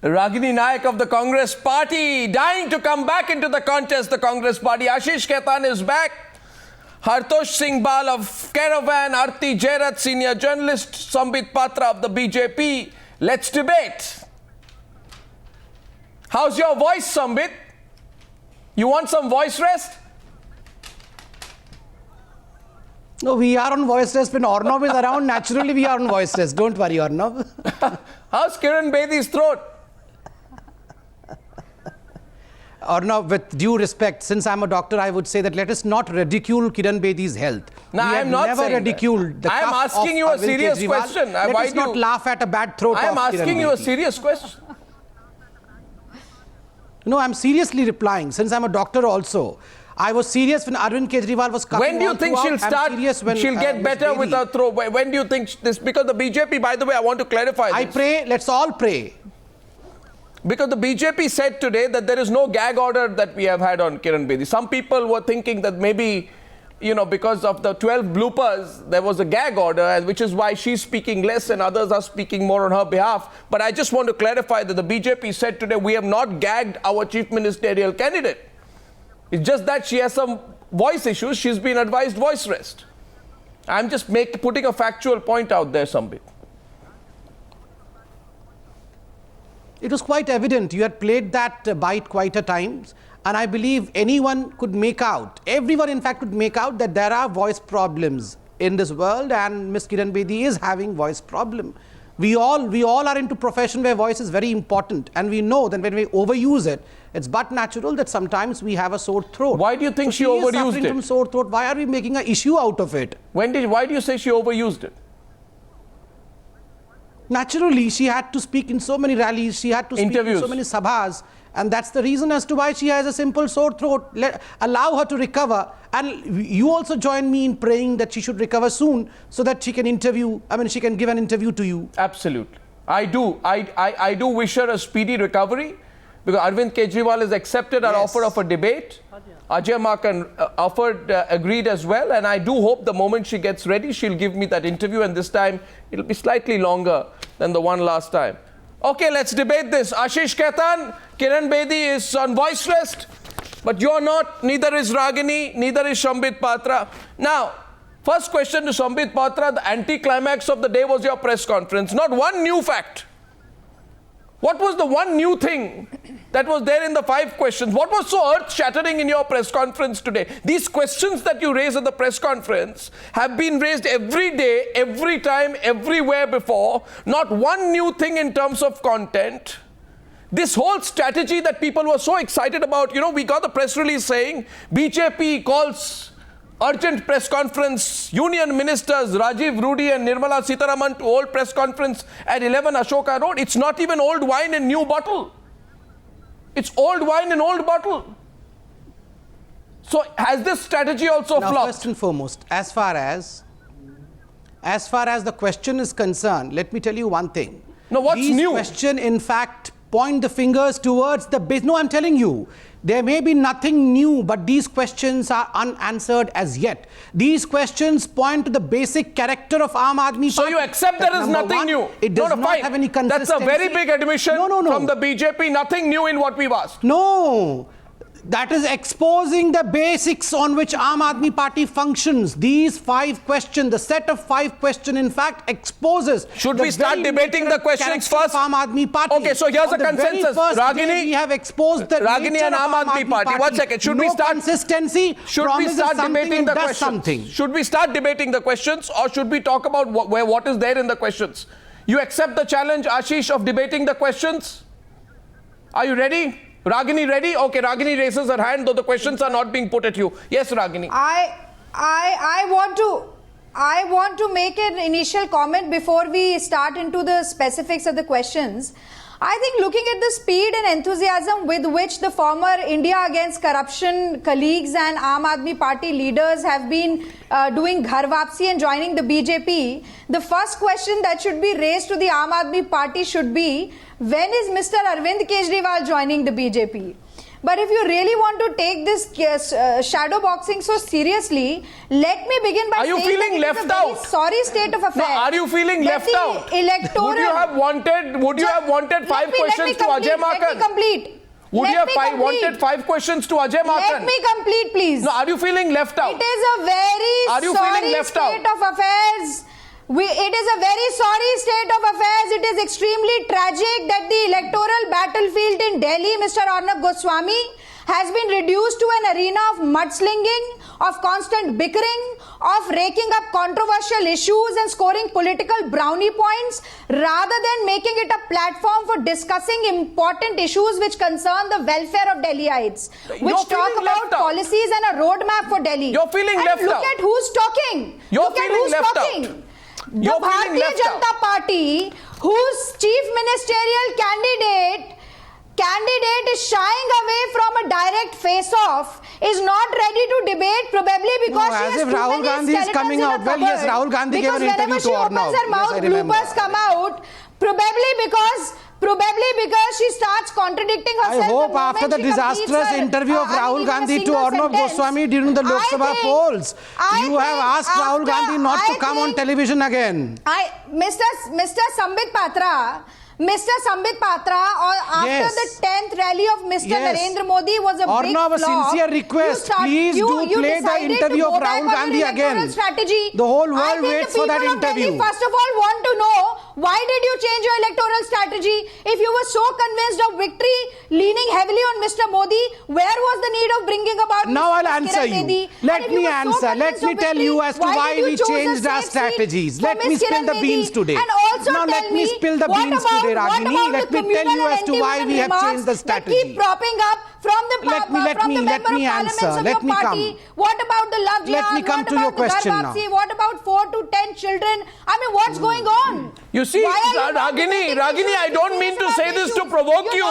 Ragini Nayak of the Congress Party, dying to come back into the contest, the Congress Party. Ashish Khaitan is back. Hartosh Singh Bal of Caravan, Arti Jairat, senior journalist, Sambit Patra of the BJP. Let's debate. How's your voice, Sambit? You want some voice rest? No, we are on voice rest. When Arnav is around, naturally we are on voice rest. Don't worry, Arnav. How's Kiran Bedi's throat? Arnav, with due respect, since I'm a doctor, I would say that let us not ridicule Kiran Bedi's health. No, I'm not never saying ridiculed that. the I am asking you a serious question. Let us not laugh at a bad throat. I am asking you a serious question. No, I'm seriously replying. Since I'm a doctor also, I was serious when Arvind Kejriwal was coming. When do you think she'll start? She'll get better with her throat. When do you think this? Because the BJP, by the way, I want to clarify this. I pray. Let's all pray. Because the BJP said today that there is no gag order that we have had on Kiran Bedi. Some people were thinking that maybe, you know, because of the 12 bloopers, there was a gag order, and which is why she's speaking less and others are speaking more on her behalf. But I just want to clarify that the BJP said today we have not gagged our chief ministerial candidate. It's just that she has some voice issues. She's been advised voice rest. I'm just putting a factual point out there, Sambit. It was quite evident. You had played that bite quite a times. And I believe anyone could make out, everyone in fact could make out that there are voice problems in this world, and Ms. Kiran Bedi is having voice problem. We all are into profession where voice is very important, and we know that when we overuse it, it's but natural that sometimes we have a sore throat. Why do you think she overused is suffering it? From sore throat. Why are we making an issue out of it? Why do you say she overused it? Naturally, she had to speak in so many rallies, she had to speak in so many sabhas, and that's the reason as to why she has a simple sore throat. Allow her to recover, and you also join me in praying that she should recover soon so that she can she can give an interview to you. Absolutely. I do. I do wish her a speedy recovery, because Arvind Kejriwal has accepted our offer of a debate. Ajay Makan agreed as well, and I do hope the moment she gets ready, she'll give me that interview, and this time it'll be slightly longer than the one last time. Okay, let's debate this. Ashish Khaitan, Kiran Bedi is on voice rest, but you're not, neither is Ragini, neither is Sambit Patra. Now, first question to Sambit Patra, the anticlimax of the day was your press conference. Not one new fact. What was the one new thing that was there in the 5 questions? What was so earth-shattering in your press conference today? These questions that you raise at the press conference have been raised every day, every time, everywhere before. Not one new thing in terms of content. This whole strategy that people were so excited about, you know, we got the press release saying BJP calls urgent press conference, union ministers Rajiv, Rudy and Nirmala Sitharaman to hold press conference at 11 Ashoka Road. It's not even old wine in new bottle. It's old wine in old bottle. So has this strategy also flopped? First and foremost, as far as the question is concerned, let me tell you one thing. No, what's new? These question in fact point the fingers towards the base. No, I'm telling you. There may be nothing new, but these questions are unanswered as yet. These questions point to the basic character of Aam Aadmi Party. So you accept there is nothing new? It does not have any consistency. That's a very big admission from the BJP. Nothing new in what we've asked. No. That is exposing the basics on which Aam Aadmi Party functions. These 5 questions, the set of 5 questions, in fact, exposes. Should we start debating the questions first? Aam Aadmi Party. Okay, so here's a consensus. Ragini, we have exposed the Ragini and Aam Aadmi Party. 1 second. Should we start consistency? Should we start debating the questions? Should we start debating the questions, or should we talk about what is there in the questions? You accept the challenge, Ashish, of debating the questions? Are you ready? Ragini ready? Okay, Ragini raises her hand, though the questions are not being put at you. Yes, Ragini. I want to make an initial comment before we start into the specifics of the questions. I think looking at the speed and enthusiasm with which the former India Against Corruption colleagues and Aam Aadmi Party leaders have been doing ghar wapsi and joining the BJP, the first question that should be raised to the Aam Aadmi Party should be, when is Mr. Arvind Kejriwal joining the BJP? But if you really want to take this shadow boxing so seriously, let me begin by saying that it is a very sorry state of affairs. No, are you feeling left out? Electoral. Would you have wanted 5 questions to Ajay Makan? Let me complete. Would you have wanted 5 questions to Ajay Makan? Let me complete, please. No, are you feeling left out? It is a very sorry state of affairs. It is a very sorry state of affairs. It is extremely tragic that the electoral battlefield in Delhi, Mr. Arnab Goswami, has been reduced to an arena of mudslinging, of constant bickering, of raking up controversial issues and scoring political brownie points, rather than making it a platform for discussing important issues which concern the welfare of Delhiites, which talk about policies and a roadmap for Delhi. You're feeling left out. Look at who's talking. You're feeling left out. The Bharatiya Janata Party, whose chief ministerial candidate is shying away from a direct face-off, is not ready to debate, probably because she has too Rahul many Gandhi is coming out. Well, yes, Rahul Gandhi gave an interview to Arnav. Because whenever she opens her mouth, bloopers come out. Probably because she starts contradicting herself. I hope after the disastrous interview of Rahul Gandhi to Arnav Goswami during the Lok Sabha polls, you have asked Rahul Gandhi not to come on television again. Mr. Sambit Patra, after the 10th rally of Mr. Narendra Modi was a big flop. Arnav, a sincere request. Please do play the interview of Rahul Gandhi again. Strategy. The whole world waits for that interview. First of all, want to know why did you change your electoral strategy? If you were so convinced of victory, leaning heavily on Mr. Modi, where was the need of bringing about? Now I'll answer you. Let me answer. Let me tell you as to why we changed our strategies. Let me spill the beans today. Now let me spill the beans today, Ragini. Let me tell you as to why we have changed the strategy. Keep propping up from the member of parliaments of your party. What about the love jihad? Let me come to your question now. What about 4 to 10 children? I mean, what's going on? You see, Ragini, I don't mean to say this to provoke you.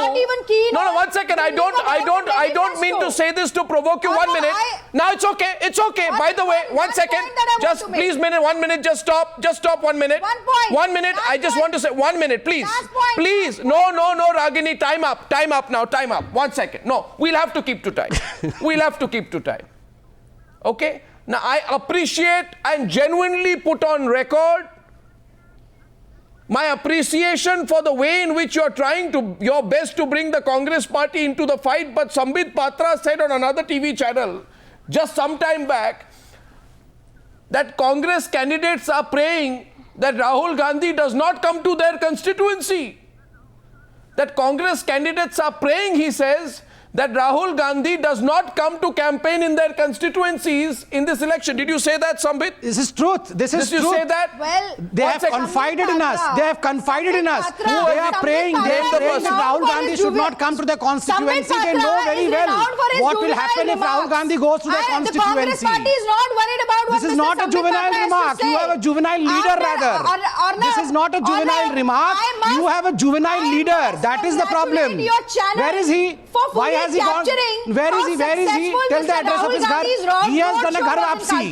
No, 1 second. I don't mean to say this to provoke you. 1 minute. Now it's okay. It's okay. By the way, 1 second. Just please, 1 minute. Just stop. 1 minute. 1 minute. I just want to say 1 minute, please. Please. No, Ragini. Time up now. Time up. 1 second. No, we'll have to keep to time. We'll have to keep to time. Okay? Now, I appreciate and genuinely put on record my appreciation for the way in which you're trying your best to bring the Congress party into the fight. But Sambit Patra said on another TV channel just some time back that Congress candidates are praying that Rahul Gandhi does not come to their constituency. That Congress candidates are praying, he says, that Rahul Gandhi does not come to campaign in their constituencies in this election. Did you say that, Sambit? This is truth. This is truth. Did you say that? Well, they have confided in us. They have confided in us. They are praying. They are praying that Rahul Gandhi should not come to their constituency. They know very well what will happen if Rahul Gandhi goes to their constituency. The Congress party is not worried about what this is not a juvenile remark. You have a juvenile leader, rather. This is not a juvenile remark. You have a juvenile leader. That is the problem. Where is he? Why has he gone? Where is he? Tell the address of his ghar. He has done a ghar vapsi.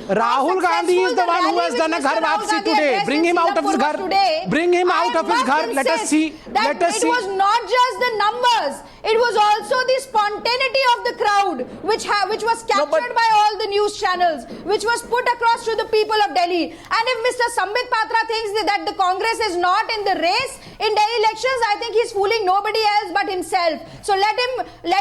Rahul Gandhi is the one who has done a ghar vapsi today. Bring him out of his ghar. Bring him out of his ghar. Let us see. Let us see. It was not just the numbers. It was also the spontaneity of the crowd, which was captured by all the news channels, which was put across to the people of Delhi. And if Mr. Sambit Patra thinks that the Congress is not in the race in Delhi elections, I think he's fooling nobody else but himself. So let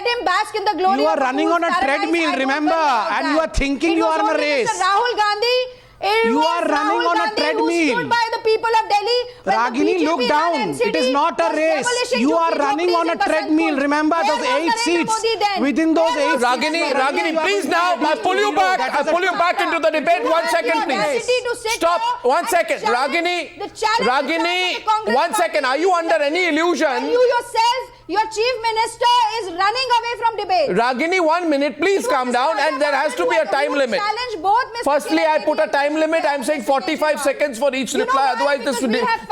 him bask in the glory. You are running on a treadmill, remember, and you are thinking you are in a race. Rahul Gandhi. You are running on a treadmill. By the people of Delhi. Ragini, look down. It is not a race. You are running on a treadmill. Remember those 8 seats. Within those 8 seats. Ragini, please now. I pull you back. I pull you back into the debate. 1 second, please. Stop. 1 second. Ragini, 1 second. Are you under any illusion? You yourself, your chief minister is running away from debate. Ragini, 1 minute. Please calm down, and there has to be a time limit. Firstly, I put a time limit. I'm saying 45 seconds for each reply. Otherwise,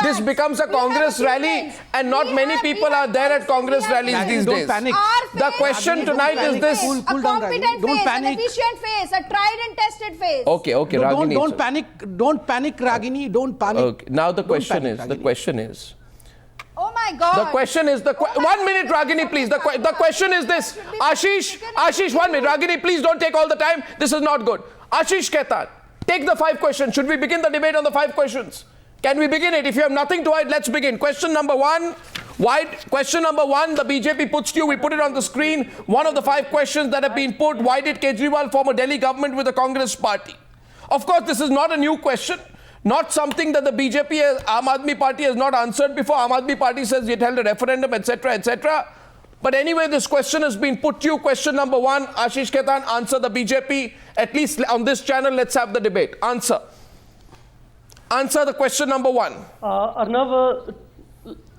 this becomes a Congress rally, and not many people are there at Congress rallies these days. The question tonight is this. A competent face, an efficient face, a tried and tested face. Okay, Ragini. Don't panic, Ragini. Don't panic. Okay. Now the question is, my God. The question is 1 minute, Ragini, please. The question is this. Ashish, 1 minute. Ragini, please don't take all the time. This is not good. Ashish Khaitan, take the 5 questions. Should we begin the debate on the 5 questions? Can we begin it? If you have nothing to hide, let's begin. Question number 1. Question number 1, the BJP puts to you. We put it on the screen. One of the 5 questions that have been put. Why did Kejriwal form a Delhi government with the Congress party? Of course, this is not a new question. Not something that the BJP, Aam Aadmi Party has not answered before. Aam Aadmi Party says it held a referendum, etc., etc. But anyway, this question has been put to you. Question number 1, Ashish Khaitan, answer the BJP. At least on this channel, let's have the debate. Answer. Answer the question number 1. Arnav,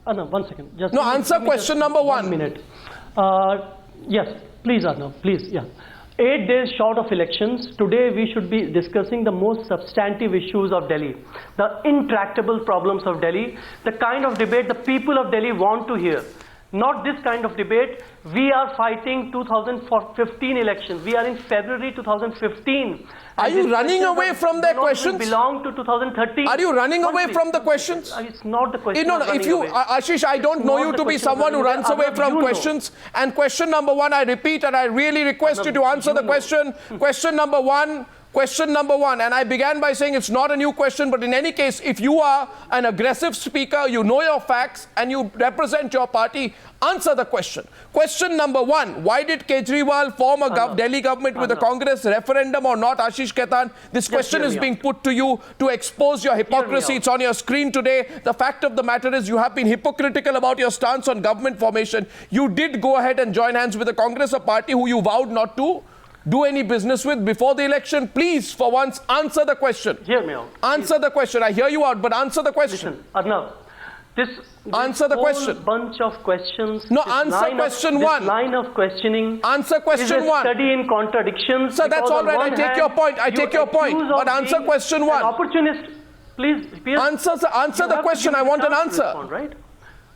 1 second. Just answer question number 1. 1 minute. Yes, please, Arnav, please, yeah. 8 days short of elections, today we should be discussing the most substantive issues of Delhi, the intractable problems of Delhi, the kind of debate the people of Delhi want to hear. Not this kind of debate. We are fighting 2015 elections. We are in February 2015. Are you running away from their questions? Belong to 2013. Are you running away from the questions? It's not the question. No, if you, Ashish, I don't know you to be someone who runs away from questions. And question number 1, I repeat, and I really request you to answer the question. Question number 1. Question number 1, and I began by saying it's not a new question, but in any case, if you are an aggressive speaker, you know your facts, and you represent your party, answer the question. Question number 1, why did Kejriwal form a Delhi government with a Congress referendum or not, Ashish Khaitan? This question is being put to you to expose your hypocrisy. It's on your screen today. The fact of the matter is you have been hypocritical about your stance on government formation. You did go ahead and join hands with a Congress, a party who you vowed not to do any business with before the election. Please, for once, answer the question. Hear me out. Answer the question. I hear you out, but answer the question. Listen, Arnav, this answer the question. Bunch of questions. No, answer question 1. This line of questioning. Answer question is a 1. Study in contradictions. Sir, that's all right. I take your point. I take your point. But answer question 1. Opportunist. Please. Answer the question. I want an answer. Respond, right?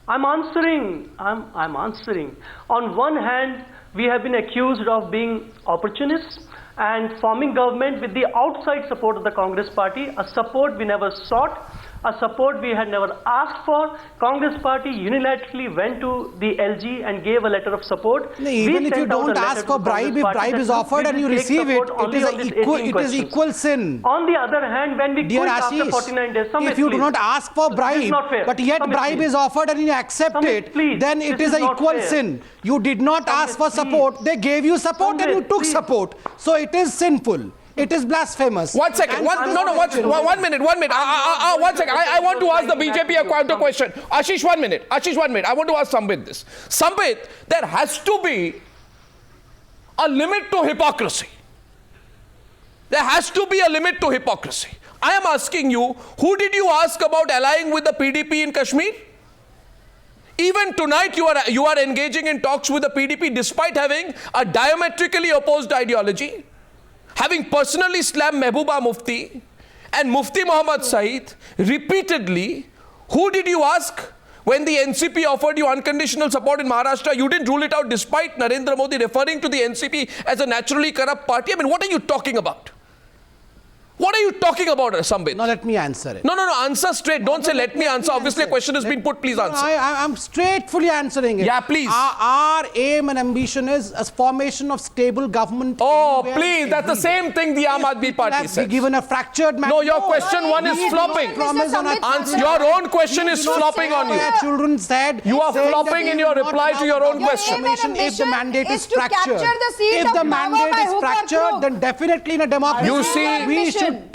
I'm answering. I'm answering. On one hand, we have been accused of being opportunists and forming government with the outside support of the Congress party, a support we never sought, a support we had never asked for. Congress party unilaterally went to the LG and gave a letter of support. No, even if you don't ask for bribe, if bribe is offered and you receive it, it is equal sin. On the other hand, when we quit after 49 days, if you do not ask for bribe, but yet bribe is offered and you accept it, then it is an equal sin. You did not ask for support, they gave you support and you took support. So it is sinful. It is blasphemous. 1 second. 1 minute. 1 minute. 1 second. I want to ask the BJP a counter question. Ashish, 1 minute. Ashish, 1 minute. I want to ask Sambit this. Sambit, there has to be a limit to hypocrisy. There has to be a limit to hypocrisy. I am asking you, who did you ask about allying with the PDP in Kashmir? Even tonight you are engaging in talks with the PDP despite having a diametrically opposed ideology, having personally slammed Mehbooba Mufti and Mufti Muhammad Saeed repeatedly. Who did you ask when the NCP offered you unconditional support in Maharashtra? You didn't rule it out despite Narendra Modi referring to the NCP as a naturally corrupt party. I mean, what are you talking about? What are you talking about, Sambit? No, let me answer it. No, answer straight. Don't say let me answer. Obviously, a question has been put. Please answer. I'm straightfully answering it. Yeah, please. Our aim and ambition is a formation of stable government. Oh, please. That's the same thing the Aam Aadmi Party says. Given a fractured No, your question 1 is flopping. Your own question is flopping on you. Children said you are flopping in your reply to your own question. If the mandate is fractured, if the mandate is fractured, then definitely in a democracy, you see, we should Sambit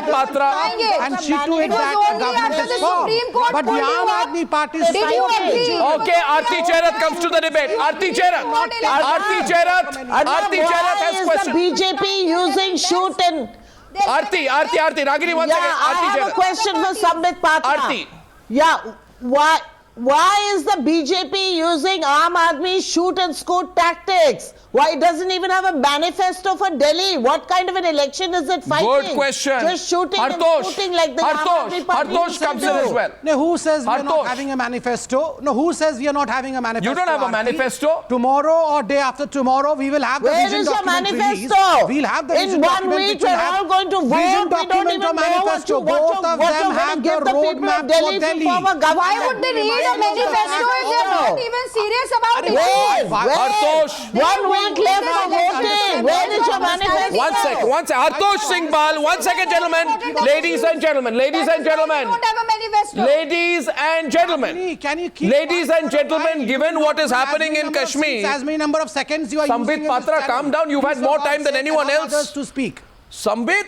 Patra, and see to it that the government is formed. But the Aam Aadmi Party is okay, Aarti Cherat comes to the debate. Aarti Cherat has question. BJP using shoot and Aarti, Ragini, 1 second. I have a question for Sambit Patra. Aarti. Yeah, Why is the BJP using Aam Aadmi shoot and scoot tactics? Why it doesn't even have a manifesto for Delhi? What kind of an election is it fighting? Good question. Just shooting and scooting like the Aam Aadmi Party Hartosh comes in as well. No, who says we are not Hartosh. having a manifesto? No, who says we are not having a manifesto? You don't have a Aarti? manifesto? Tomorrow or day after tomorrow, we will have the Where vision is your document manifesto? released. We'll have the In vision 1 document week, which will we're have all going to vote. vision We don't document even or know manifesto. Both of them have the roadmap for Delhi. Why would they read a manifesto if they're not even serious about it? Hartosh. 1 week left for voting. Where is your manifesto? One second. Hartosh Singh Bal. 1 second, gentlemen. Ladies and gentlemen. Ladies and gentlemen. Don't have a manifesto. Ladies and gentlemen. Can you keep Ladies quiet and for a gentlemen, while? given You what don't is have happening as in many number of Kashmir, seats, as many number of seconds you are Sambit using in this Patra, channel. calm down. You've had Please more allow time than Seth anyone and else. others to speak. Sambit,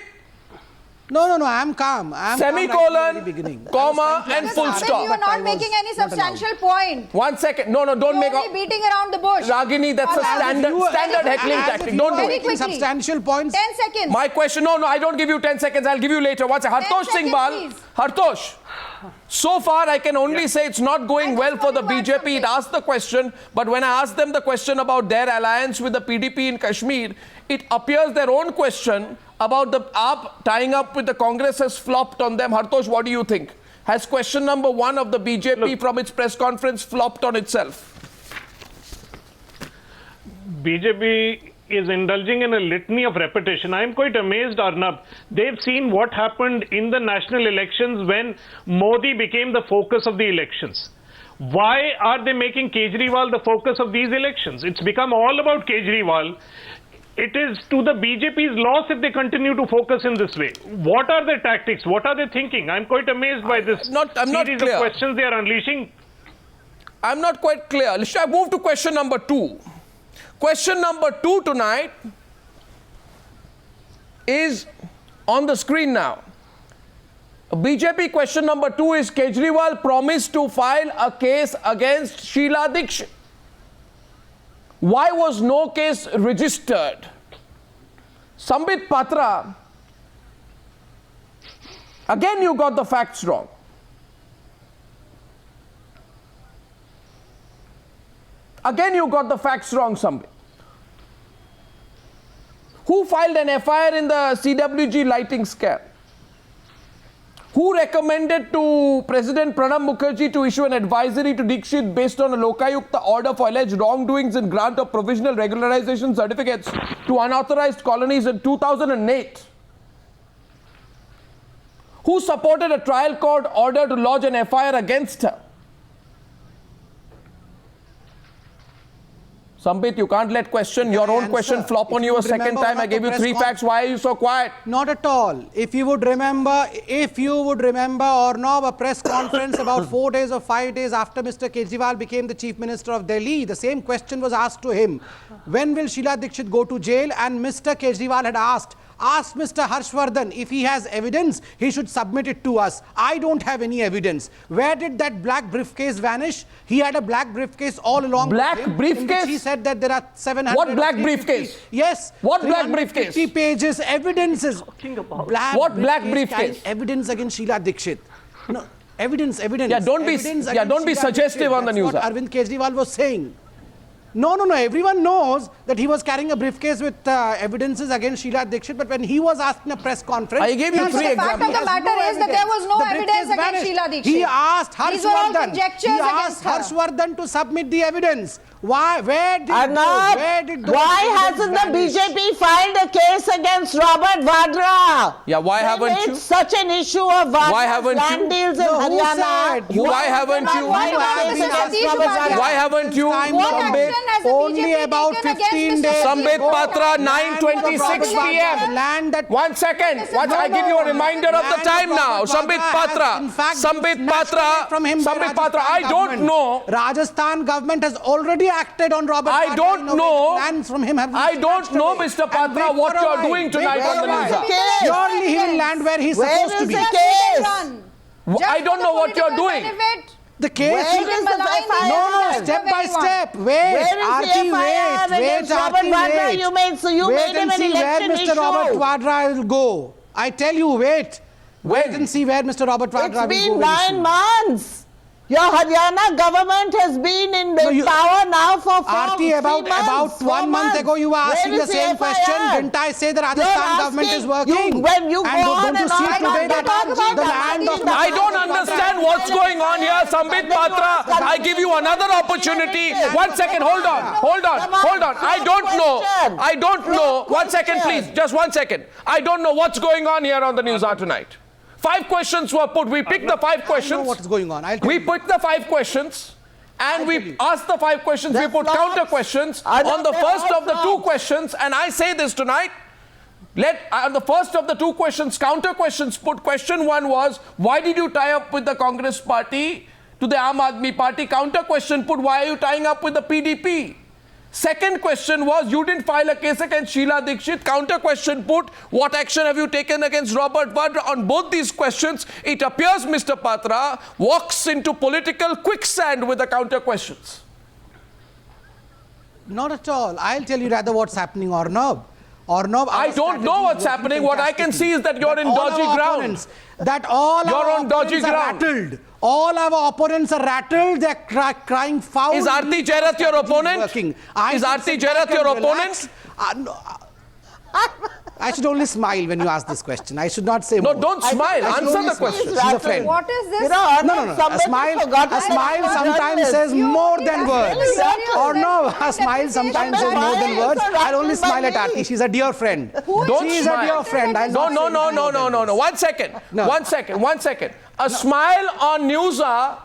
No, I'm calm. I'm calm right from the semicolon, very beginning. comma, and Because full Arvind, stop. you are not making any substantial point. 1 second. No, don't You're make only up. beating around the bush. Ragini, that's a As if standard heckling As if tactic. you Don't are do Very it. making quickly. substantial points. 10 seconds. My question, no, I don't give you 10 seconds. I'll give you later. What's Hartosh Singh seconds, Bal? please. Hartosh, so far I can only say it's not going I well just for the want to add BJP. It something. asked the question, but when I asked them the question about their alliance with the PDP in Kashmir, it appears their own question about the AAP tying up with the Congress has flopped on them. Hartosh, what do you think? Has question number 1 of the BJP from its press conference flopped on itself? BJP is indulging in a litany of repetition. I am quite amazed, Arnab. They've seen what happened in the national elections when Modi became the focus of the elections. Why are they making Kejriwal the focus of these elections? It's become all about Kejriwal. It is to the BJP's loss if they continue to focus in this way. What are their tactics? What are they thinking? I'm quite amazed by this I'm not series clear. of questions they are unleashing. I'm not quite clear. Shall I move to question number 2? Question number 2 tonight is on the screen now. BJP question number 2 is Kejriwal promised to file a case against Sheila Dikshit. Why was no case registered? Sambit Patra, again you got the facts wrong. Again you got the facts wrong, Sambit. Who filed an FIR in the CWG lighting scam? Who recommended to President Pranab Mukherjee to issue an advisory to Dikshit based on a Lokayukta order for alleged wrongdoings in grant of provisional regularization certificates to unauthorized colonies in 2008? Who supported a trial court order to lodge an FIR against her? Sambit, you can't let your own question flop on you a second time. I gave you 3 facts. Why are you so quiet? Not at all. If you would remember, Arnab, a press conference about 4 days or 5 days after Mr. Kejriwal became the Chief Minister of Delhi, the same question was asked to him. When will Sheila Dikshit go to jail? And Mr. Kejriwal had asked Mr. Harshvardhan if he has evidence, he should submit it to us. I don't have any evidence. Where did that black briefcase vanish? He had a black briefcase all along. Black with him, briefcase? in which he said that there are 700. What black 350 briefcase? Yes. What black briefcase? 50 pages, evidences. What black briefcase? Evidence against Sheila Dikshit. No, evidence. Yeah, don't be suggestive on the news. That's what Arvind Kejriwal was saying. No. Everyone knows that he was carrying a briefcase with evidences against Sheila Dikshit, but when he was asked in a press conference, I gave you 3 The fact examples. of the matter is that there was no evidence against Sheila Dikshit. He asked These were all Harshvardhan. conjectures He asked against her. Harshvardhan to submit the evidence. Why? Where did Arnab, those why evidence hasn't the vanish? BJP filed a case against Robert Vadra? Yeah, why They haven't made you? such an issue of Why Vadra's haven't you? land deals in No, who Haryana. said? Why haven't you? What about Case Mr. against Satish Robert Upadhyay? Vadra. Why haven't you? What action has the Only BJP about taken 15 against days Mr. Sambit ago. Patra, Land 9:26 of p.m. Robert Land that 1 second. I give you a reminder of the Land time of now. Robert Sambit Vadra Patra. has, in fact, Sambit been snatched Patra. away from him by Sambit Patra. I Rajasthan don't government. know. Rajasthan government has already acted on Robert I Vadra don't in a way know. that lands from him have been I don't snatched know, away. Mr. And Patra, wait what for a you're while. doing tonight Wait on for the a while. news. Surely he will land where he's Where supposed to is be. the Just case? let it run. I don't know what you're doing. The case Where you is can the malign FIR? No, step by step. Wait, Where is the Aarti, FIR wait, against Robert Aarti, Vadra? wait. You made Wait him and an see where election Mr. issue. Robert Vadra will go. I tell you, wait. Wait When? and see where Mr. Robert Vadra It's will go been very 9 soon. months. Your Haryana government has been in power now for about 1 month ago, you were asking the same question. Didn't I say the Rajasthan government is working? When you and don't you see today that the land of... I don't understand what's going on here, Sambit Patra. I give you another opportunity. 1 second, hold on. I don't know. 1 second, please. Just 1 second. I don't know what's going on here on the Newshour tonight. 5 questions were put. We picked the 5 questions. I know what's going on. We picked the 5 questions. And we asked the 5 questions. We put counter questions on the first of the 2 questions. And I say this tonight. On the first of the 2 questions, counter questions put. Question 1 was, why did you tie up with the Congress party to the Aam Aadmi Party? Counter question put, why are you tying up with the PDP? Second question was, you didn't file a case against Sheila Dikshit. Counter question put, what action have you taken against Robert Vadra? On both these questions, it appears Mr. Patra walks into political quicksand with the counter questions. Not at all. I'll tell you rather what's happening, Arnab. I don't know what's happening. What I can see is that you're in dodgy ground. You're on dodgy ground. Rattled. All our opponents are rattled. They're crying foul. Is Aarti Jairath your opponent? Is Aarti Jairath your opponent? I should only smile when you ask this question. I should not say more. No, don't smile. Answer the question. She's a friend. What is this? No. A smile sometimes says more than words. Or no, a smile sometimes says more than words. I'll only smile at Aarti. She's a dear friend. She's a dear friend. No. 1 second. 1 second. A smile on Newshour,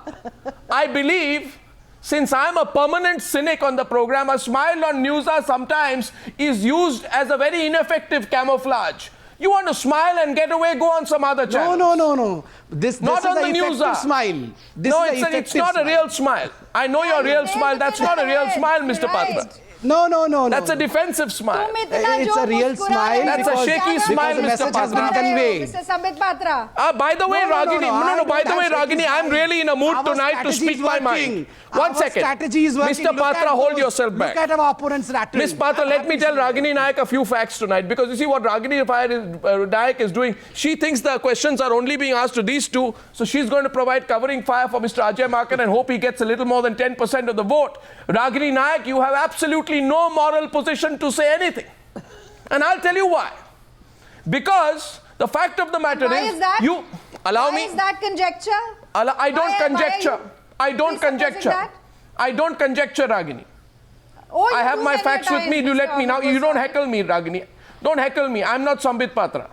I believe, since I'm a permanent cynic on the program, a smile on Newshour sometimes is used as a very ineffective camouflage. You want to smile and get away, go on some other channel. No. This not is on the an effective Newshour. Smile. It's not a real smile. I know your real smile. That's not a real smile, Mr. Patra. No. That's a defensive smile. It's a real smile. That's a shaky smile, the Mr. message has been Patra. conveyed. Mr. Sambit Patra. By the way, No, Ragini, I'm really in a mood tonight to speak my mind. 1 second. Strategy is working. Mr. Patra, hold yourself back. Look at our opponents rattled. Ms. Patra, let me tell Ragini Nayak a few facts tonight, because you see what Ragini Nayak is doing. She thinks the questions are only being asked to these two, so she's going to provide covering fire for Mr. Ajay Makan and hope he gets a little more than 10% of the vote. Ragini Nayak, you have absolutely no moral position to say anything. And I'll tell you why. Because the fact of the matter is that? you allow me. Why is that conjecture? I don't conjecture. I don't supposing conjecture. that? I don't conjecture, Ragini. Oh, I have do my many facts with times, me. You let Mr. me now. You don't Goswami. heckle me, Ragini. Don't heckle me. I'm not Sambit Patra.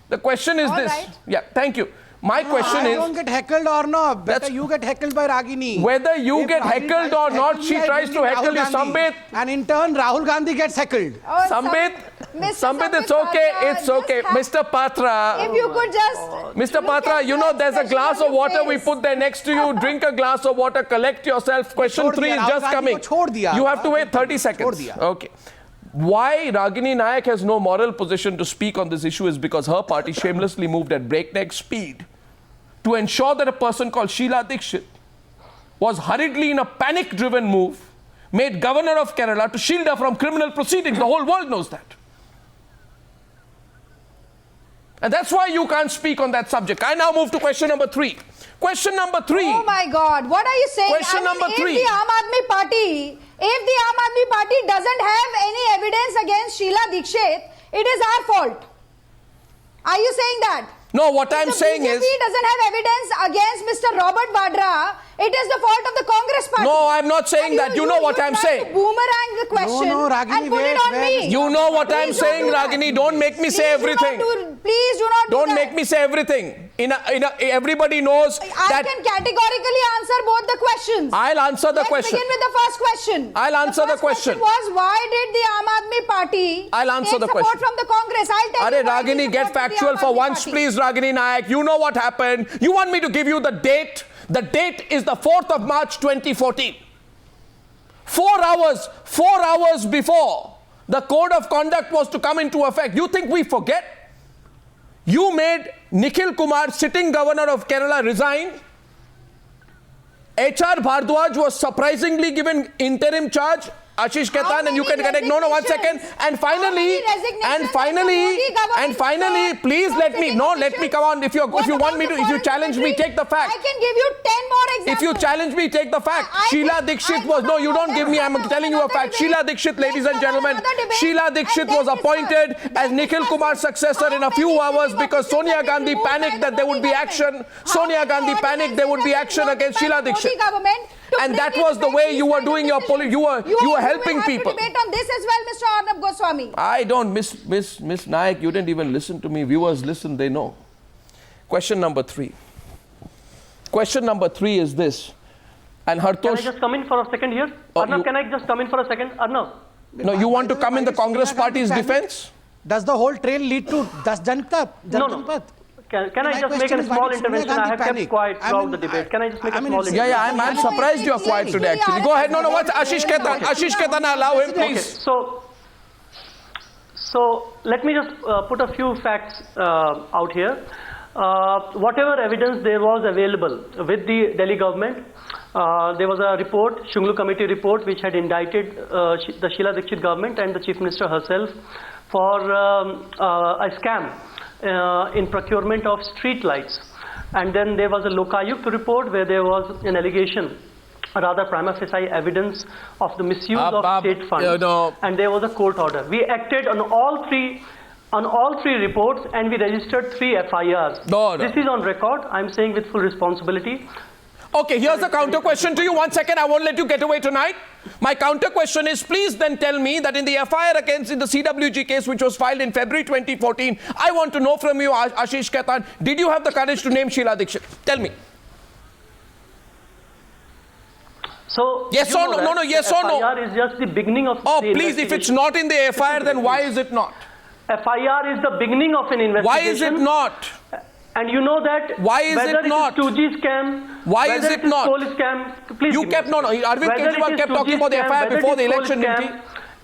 The question is All this. right. Yeah, thank you. My question I is, don't get heckled or not. Better you get heckled by Ragini. whether you If get Ragini heckled tries or to not, heckle she me, I tries to bring heckle Rahul you, Gandhi. Sambit. And in turn, Rahul Gandhi gets heckled. Oh, Sambit, Mr. Sambit, it's okay. Patra, It's okay. just Mr. Patra. If you could just... Mr. look Patra, at you the know there's a expression glass on of your water we face. put there next to you. Drink a glass of water, collect yourself. Question Chhod 3 diya, is Rahul just Gandhi coming. ko chhod diya. You have to wait 30 Chhod seconds. diya. Okay. Why Ragini Nayak has no moral position to speak on this issue is because her party shamelessly moved at breakneck speed to ensure that a person called Sheila Dikshit was hurriedly, in a panic-driven move, made governor of Kerala to shield her from criminal proceedings. The whole world knows that. And that's why you can't speak on that subject. I now move to question number 3. Question number 3. Oh my God, what are you saying? Question number 3. If the Aam Aadmi Party doesn't have any evidence against Sheila Dikshit, it is our fault. Are you saying that? No, what I'm saying is... If the BJP doesn't have evidence against Mr. Robert Vadra, it is the fault of the Congress party. No, I'm not saying that. You know what I'm saying. Boomerang the question Ragini, and put it on me. You know what I'm Please don't saying, do that. Ragini. Don't make me say everything. Please do not do Don't that. make me say everything. Everybody knows I that... can categorically answer both the questions. I'll answer the Let's question. begin with the first question. I'll answer the question. The first question was, why did the Aam Aadmi Party I'll answer the take support question. from the Congress? I'll tell you why Ragini, we get supported the factual Aam for Aadmi once, Party. please, Ragini Nayak. You know what happened. You want me to give you the date? The date is the 4th of March 2014. 4 hours before the code of conduct was to come into effect. You think we forget? You made Nikhil Kumar, sitting governor of Kerala, resign. H.R. Bhardwaj was surprisingly given interim charge Ashish Khaitan, and you can connect. No, 1 second. And finally, please let me come on. If you want me to, if you challenge me, take the fact. I can give you 10 more examples. If you challenge me, take the fact. Sheila Dikshit was, no, you don't give me, I'm telling you a fact. Sheila Dikshit, ladies and gentlemen, Sheila Dikshit was appointed as Nikhil Kumar's successor in a few hours because Sonia Gandhi panicked that there would be action. Sonia Gandhi panicked there would be action against Sheila Dikshit. And that was the way you were doing your politics. You were helping people. You will have to debate on this as well, Mr. Arnab Goswami. I don't, Miss Nayak, you didn't even listen to me. Viewers listen, they know. Question number 3. Question number 3 is this. And Hartosh... Can I just come in for a second here? Arnab, can I just come in for a second? Arnab? No, you want to come in the Congress party's defense? Does the whole trail lead to Janpat? No. Can I just make a small intervention? I have kept quiet throughout the debate. Can I just make a small intervention? Yeah, I'm surprised you're quiet today, actually. Go ahead. No, what's Ashish Khaitan? Ashish Khaitan, allow him, please. Okay, so let me just put a few facts out here. Whatever evidence there was available with the Delhi government, there was a report, Shunglu Committee report, which had indicted the Sheila Dikshit government and the Chief Minister herself for a scam in procurement of street lights. And then there was a Lokayukt report where there was an allegation, rather prima facie evidence of the misuse of state funds. And there was a court order. We acted on all three reports and we registered 3 FIRs. This is on record. I'm saying with full responsibility. Okay, here's a counter question to you. 1 second, I won't let you get away tonight. My counter question is, please then tell me that in the FIR against in the CWG case, which was filed in February 2014, I want to know from you, Ashish Khaitan, did you have the courage to name Sheila Dikshit? Tell me. So yes or no? No, yes or no? FIR is just the beginning of the please, if it's not in the FIR, then why is it not? FIR is the beginning of an investigation. Why is it not? And you know that why is whether it not? 2G scam, why is it not? Police scam, please you kept Arvind Kejriwal kept talking about the FIR before the election, didn't he?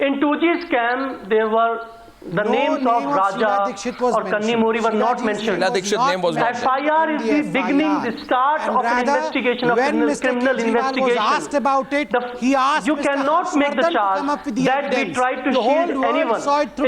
In 2G scam, there were the names of Raja or Kannimuri were not mentioned. Sheila Dikshit's name was not FIR is the beginning, the start of an investigation, of criminal investigation. Was asked about it, he asked you cannot make the charge that we tried to shield anyone.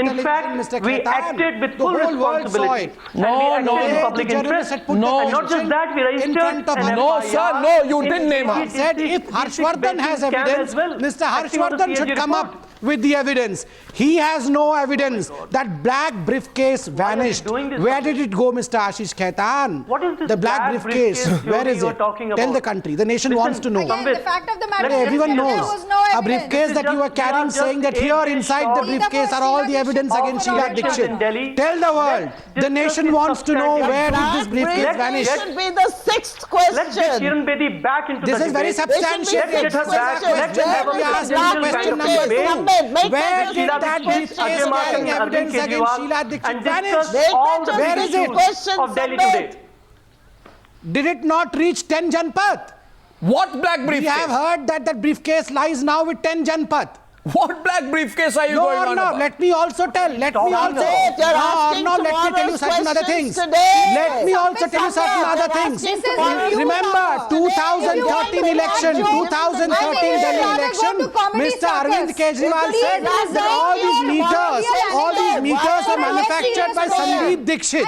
In fact, we acted with full responsibility. And we acted in public interest. And not just that, we registered an FIR. No, sir, no, you didn't name her. Said if Harshvardhan has evidence, Mr. Harshvardhan should come up with the evidence. He has no evidence. That black briefcase vanished. Where did it go, Mr. Ashish Khaitan? What is this the black briefcase? Where is it? Tell the country. The nation wants to know. Again, the fact of the matter is everyone knows. there was no a briefcase that you were carrying, saying that here inside the briefcase are all the evidence against Sheila Dikshit. Tell the world. The nation wants to know where did this briefcase vanish. This should be the 6th question. Let's get Kiran Bedi back into the debate. This is very substantial. Let's get her back. Let them have a question number 2. Where did that briefcase carrying evidence against Sheila Dikshit vanish? Where is it? Of Delhi today. Did it not reach 10 Janpat? What black briefcase? We have heard that that briefcase lies now with 10 Janpat. What black briefcase are you going on about? Let me also tell. Let me also. Let me tell you certain other things. Let me also tell you certain other things. Remember, 2013 election, 2013 Delhi election, Mr. Arvind Kejriwal said that all these meters are manufactured by Sandeep Dikshit.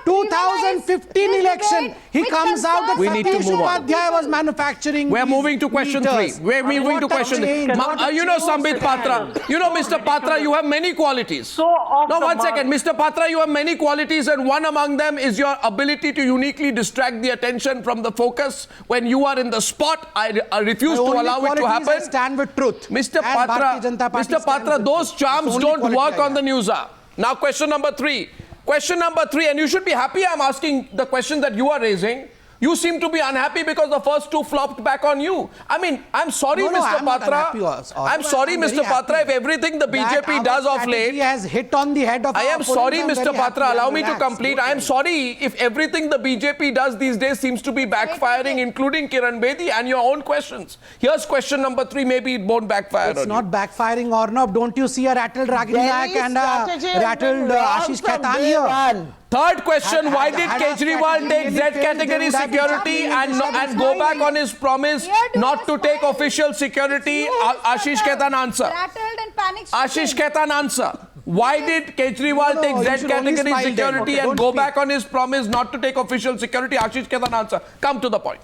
2015 election, he comes out that Satish Upadhyay was manufacturing. We're moving to question 3. We're moving to question 3. You know, Sambit Patra. You know, Mr. Patra, you have many qualities. Now, 1 second. Mr. Patra, you have many qualities, and one among them is your ability to uniquely distract the attention from the focus when you are in the spot. I refuse to allow it to happen. I stand with truth. Mr. Patra, those charms don't work on the Newshour. Now, question number 3. Question number 3, and you should be happy I'm asking the question that you are raising. You seem to be unhappy because the first 2 flopped back on you. I mean, I'm sorry, Mr. Patra. I'm sorry, Mr. Patra, if everything the BJP does of late has hit on the head of I am sorry, Mr. Patra. Allow me to complete. I am sorry if everything the BJP does these days seems to be backfiring, including Kiran Bedi and your own questions. Here's question number 3. Maybe it won't backfire. It's not backfiring or not. Don't you see a rattled Ragini Nayak and a rattled Ashish Khaitan here? Third question, why did had Kejriwal take really Z failed, category they would have been security traveling and go back on his promise not to take official security? Ashish Khaitan answer. Rattled and panicked. Ashish Khaitan answer. Why did Kejriwal No, take you Z should only category smile then. security Okay, and don't go speak. back on his promise not to take official security? Ashish Khaitan answer. Come to the point.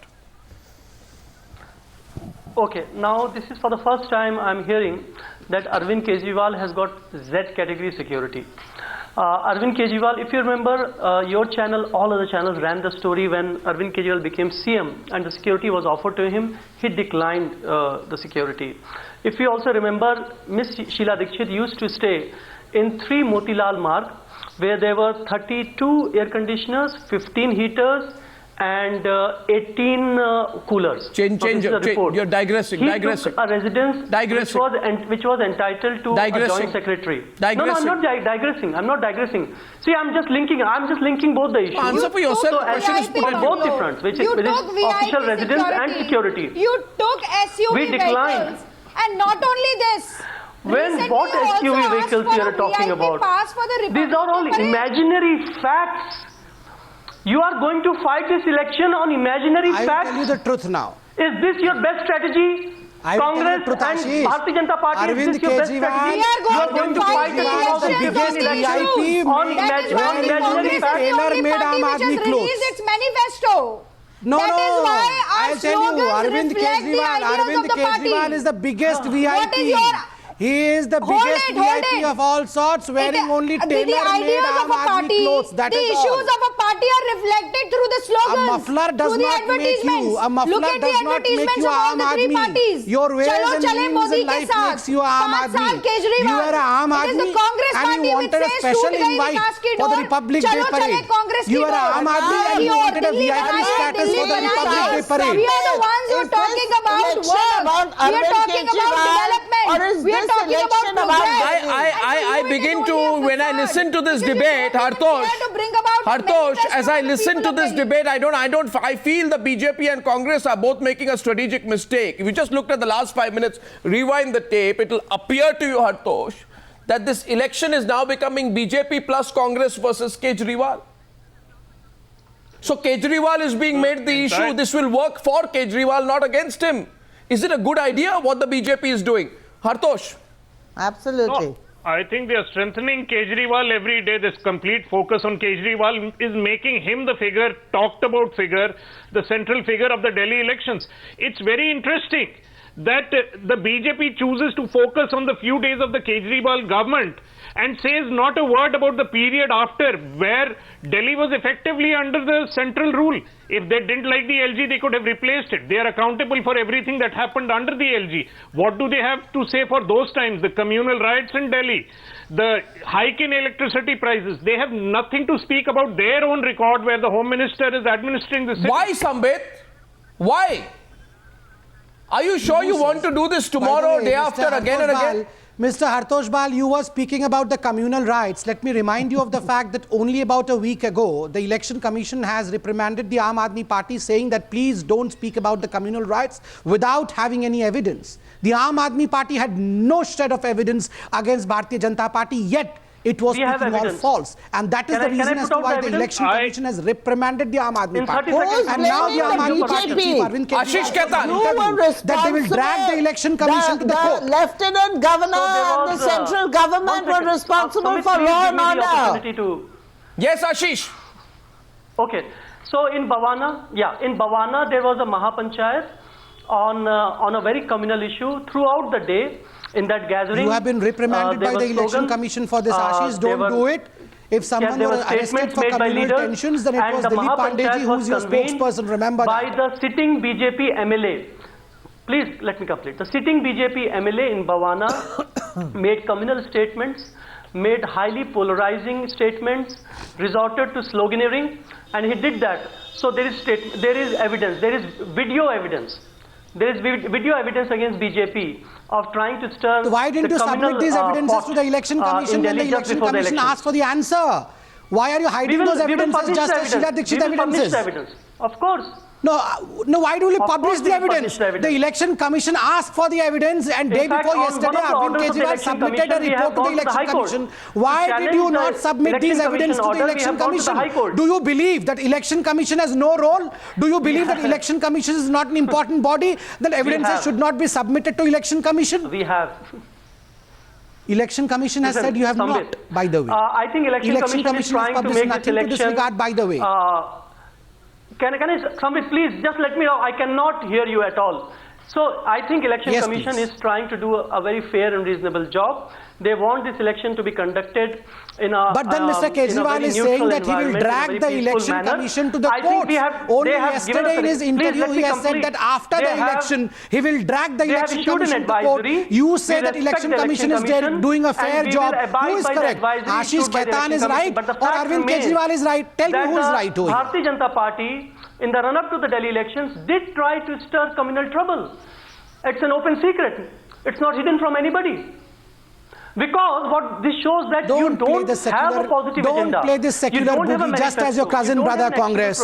Okay, now this is for the first time I'm hearing that Arvind Kejriwal has got Z category security. Arvind Kejriwal, if you remember, your channel, all other channels ran the story when Arvind Kejriwal became CM and the security was offered to him, he declined the security. If you also remember, Miss Sheila Dikshit used to stay in 3 Motilal Marg, where there were 32 air conditioners, 15 heaters, and 18 coolers. Change, you're digressing, He digressing. took a residence Digressing. which was entitled to a joint secretary. Digressing. No, I'm not digressing. I'm not digressing. See, I'm just linking both the issues. Answer for yourself. So, The question is put on at both you. the fronts, which You is took VIP official residence and security. You took SUV We declined. vehicles. And not only this. When recently what you also SUV asked vehicles for you a are talking VIP about? pass for the These are all Republic Parade. imaginary facts. You are going to fight this election on imaginary I will facts. tell you the truth now. Is this your best strategy? I will tell you Congress the truth, and Ashish. Bharatiya Janata Party, Arvind is this your best Kejriwal, strategy? We are You going to fight the Kejriwal, the 2007 biggest election VIP on That is why the imaginary Congress is the facts. Taylor only made party Aam which Aadmi has clothes. released its manifesto. No, That is why our I'll tell you, slogans Arvind reflect the Kejriwal, ideas Arvind of the party. Kejriwal is the biggest VIP. What is your... He is the Hold biggest it, hold VIP it. of all sorts, wearing only the tailor-made ideas Aam of a Aadmi party, clothes. That the is issues all. of a party are reflected through the slogans, A muffler does through the not make you. advertisements. A muffler Look at the does not make advertisements you of all Aam the three Aadmi. parties. Your ways Chalo and chale means Modi in ke life saath. makes you Aam 5 Aadmi. saal Kejriwal. You are Aam It is Aadmi the Congress and party you which wanted a says special shoot gayi invite vikas ki for the door. Republic Day Chalo chale parade. Congress You ki are door. Aam Aadmi and you Delhi wanted a Delhi VIP banana, status Delhi for the banana. Republic Day parade. We are the ones who are Is talking this about election work. about We are Arvind talking about Kejriwal, development. or is We are this talking about election about progress. I begin to, when I listen to this debate, Hartosh, as I listen to this debate, I feel the BJP and Congress are both making a strategic mistake. If you just looked at the last 5 minutes, rewind the tape, it will appear to you, Hartosh, that this election is now becoming BJP plus Congress versus Kejriwal. So Kejriwal is being made the issue. This will work for Kejriwal, not against him. Is it a good idea what the BJP is doing? Hartosh? Absolutely. No, I think they are strengthening Kejriwal every day. This complete focus on Kejriwal is making him the figure, talked about figure, the central figure of the Delhi elections. It's very interesting that the BJP chooses to focus on the few days of the Kejriwal government and says not a word about the period after, where Delhi was effectively under the central rule. If they didn't like the LG, they could have replaced it. They are accountable for everything that happened under the LG. What do they have to say for those times? The communal riots in Delhi, the hike in electricity prices. They have nothing to speak about their own record where the Home Minister is administering the city. Why, Sambit? Why? Are you sure you want to do this tomorrow, day after, again and again? Mr. Hartosh Bal, you were speaking about the communal rights. Let me remind you of the fact that only about a week ago, the Election Commission has reprimanded the Aam Aadmi Party, saying that please don't speak about the communal rights without having any evidence. The Aam Aadmi Party had no shred of evidence against Bharatiya Janata Party, yet it was speaking all false. And that is the reason as to why the Election Commission has reprimanded the Aam Aadmi Party. And now the Aam Aadmi Party chief, Arvind Ashish Khaitan, that they will drag the Election Commission to the court. The Lieutenant Governor and the central government were responsible for law and order. Yes, Ashish. Okay. So in Bhavana, there was a Mahapanchayat on a very communal issue throughout the day. In that gathering, you have been reprimanded by the Election Commission for this, Ashish. Don't do it. If someone were arrested for communal tensions, then it was Dilip Pandeyji who is your spokesperson. Remember by that. the sitting BJP MLA. Please let me complete. The sitting BJP MLA in Bhavana made communal statements, made highly polarizing statements, resorted to sloganeering, and he did that. So there is evidence. There is video evidence. There is video evidence against BJP of trying to stir. So why didn't you submit these evidences to the Election Commission when the Election Commission asked for the answer? Why are you hiding those evidences just as Sheila Dikshit evidences? Evidence. Of course. No, why do we Of publish course the we publish evidence? the evidence. The Election Commission asked for the evidence, and day fact, before on yesterday, one of the Arvind orders of the Kejriwal Election submitted a Commission, we have report to the gone to the Election High Court Commission. to Why did you challenge not the submit these Election evidence to the Commission Election order? We have gone to the Commission? High Court. Do you believe that Election Commission has no role? Do you believe that Election Commission is not an important body? Then evidences have. should not be submitted to Election Commission? We have. Election Commission has Listen, said you have Sambit, not, by the way. I think Election Commission is has trying to published make this nothing to this election. regard, by the way. Can I, Sambit, please just let me know. I cannot hear you at all. So I think Election Yes, Commission please. is trying to do a very fair and reasonable job. They want this election to be conducted in a But then Mr. Kejriwal is saying that he will drag the Election Commission to the courts. Only yesterday in his interview he has said that after the election he will drag the Election Commission to the court. You say that Election Commission is doing a fair job. Who is correct? Ashish Khaitan is right or Arvind Kejriwal is right? Tell me who is right over here. Bharatiya Janata Party in the run-up to the Delhi elections did try to stir communal trouble. It's an open secret. It's not hidden from anybody. Because what this shows that you don't have a positive agenda. Don't play this secular boogie just as your cousin brother Congress.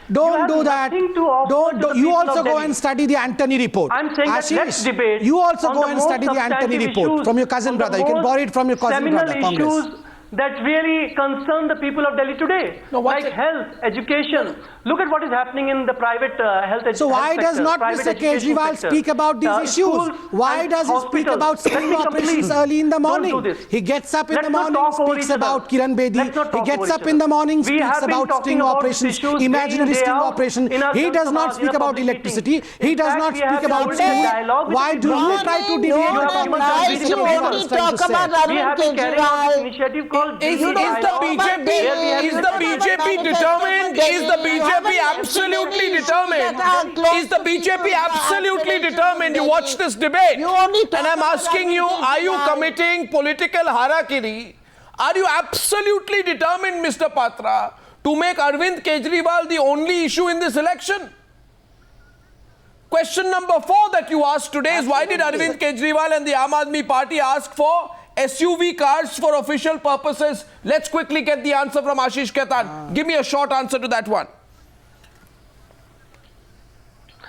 Don't do that. You also go and study the Antony report. I'm saying that let's debate. You also go and study the Antony report from your cousin brother. You can borrow it from your cousin brother Congress. That really concern the people of Delhi today, like health, education. Look at what is happening in the private health sector. So why does not Mr. Kejriwal speak about these issues? Why does he speak about sting operations early in the morning? He gets up in the morning, speaks about Kiran Bedi. He gets up in the morning, speaks about sting operations, imaginary sting operation. He does not speak about electricity. He does not speak about school. Why do you try to deviate the purpose of what talk about Arvind Kejriwal. Is the BJP determined? Is the BJP absolutely determined? Is the BJP absolutely determined? You watch this debate, and I'm asking you, are you committing political harakiri? Are you absolutely determined, Mr. Patra, to make Arvind Kejriwal the only issue in this election? Question number 4 that you asked today is, why did Arvind Kejriwal and the Aam Aadmi Party ask for SUV cars for official purposes? Let's quickly get the answer from Ashish Khaitan. Give me a short answer to that one.